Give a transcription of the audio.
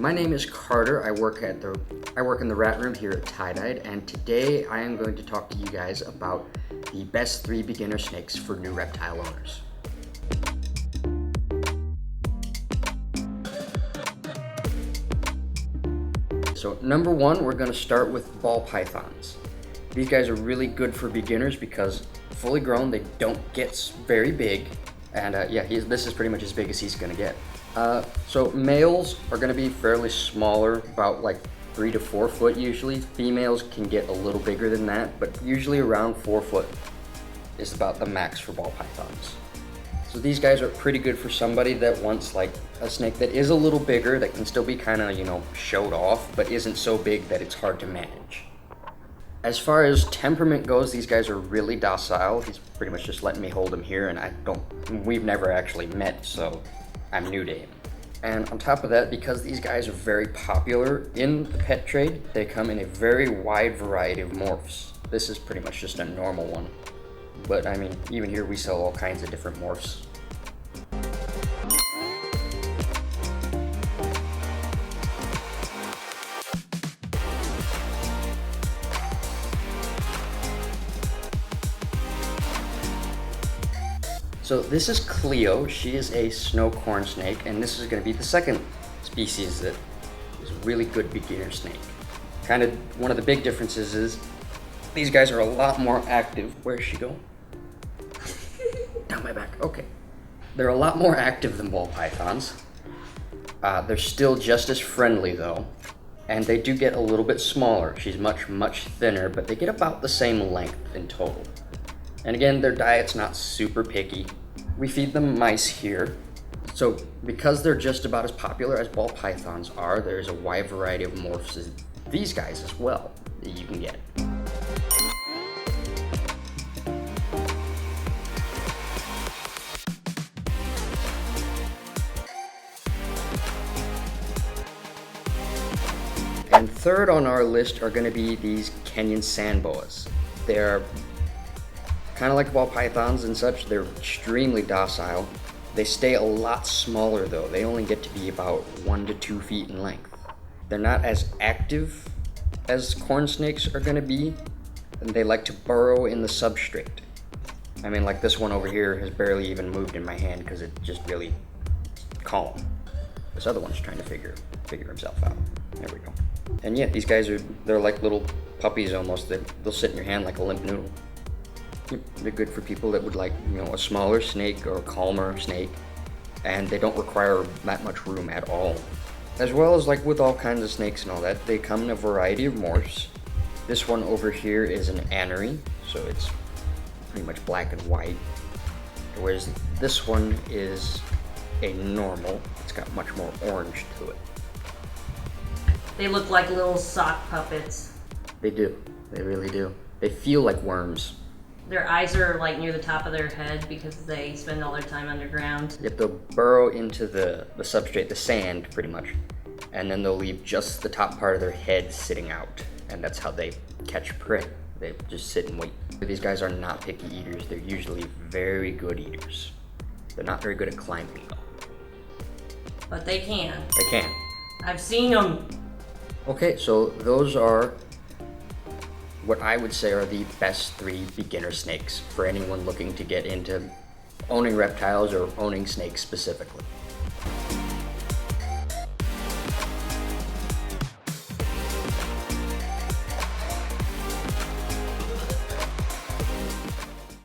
My name is Carter. I work in the rat room here at Tye-Dyed, and today I am going to talk to you guys about the best 3 beginner snakes for new reptile owners. So number 1, we're going to start with ball pythons. These guys are really good for beginners because fully grown, they don't get very big, and this is pretty much as big as he's going to get. So males are going to be fairly smaller, about like 3 to 4 foot usually. Females can get a little bigger than that, but usually around 4 foot is about the max for ball pythons. So these guys are pretty good for somebody that wants like a snake that is a little bigger, that can still be kind of, showed off, but isn't so big that it's hard to manage. As far as temperament goes, these guys are really docile. He's pretty much just letting me hold him here, and we've never actually met, so I'm new to him. And on top of that, because these guys are very popular in the pet trade, they come in a very wide variety of morphs. This is pretty much just a normal one. But I mean, even here we sell all kinds of different morphs. So this is Cleo. She is a snow corn snake, and this is going to be the second species that is a really good beginner snake. Kind of one of the big differences is these guys are a lot more active. Where's she going? Down my back. Okay. They're a lot more active than ball pythons. They're still just as friendly though, and they do get a little bit smaller. She's much thinner, but they get about the same length in total. And again, their diet's not super picky. We feed them mice here. So because they're just about as popular as ball pythons are, there's a wide variety of morphs as these guys as well that you can get. And third on our list are going to be these Kenyon Sandboas. They're kind of like ball pythons and such. They're extremely docile. They stay a lot smaller though. They only get to be about 1 to 2 feet in length. They're not as active as corn snakes are going to be, and they like to burrow in the substrate. I mean, like this one over here has barely even moved in my hand because it's just really calm. This other one's trying to figure himself out. There we go. And yeah, these guys they're like little puppies almost. They'll sit in your hand like a limp noodle. They're good for people that would like, a smaller snake or a calmer snake, and they don't require that much room at all. As well as like with all kinds of snakes and all that, they come in a variety of morphs. This one over here is an anery, so it's pretty much black and white, whereas this one is a normal. It's got much more orange to it. They look like little sock puppets. They do. They really do. They feel like worms. Their eyes are like near the top of their head because they spend all their time underground. Yep, they'll burrow into the substrate, the sand, pretty much. And then they'll leave just the top part of their head sitting out. And that's how they catch prey. They just sit and wait. These guys are not picky eaters. They're usually very good eaters. They're not very good at climbing though. But they can. They can. I've seen them. Okay, so those are what I would say are the best 3 beginner snakes for anyone looking to get into owning reptiles or owning snakes specifically.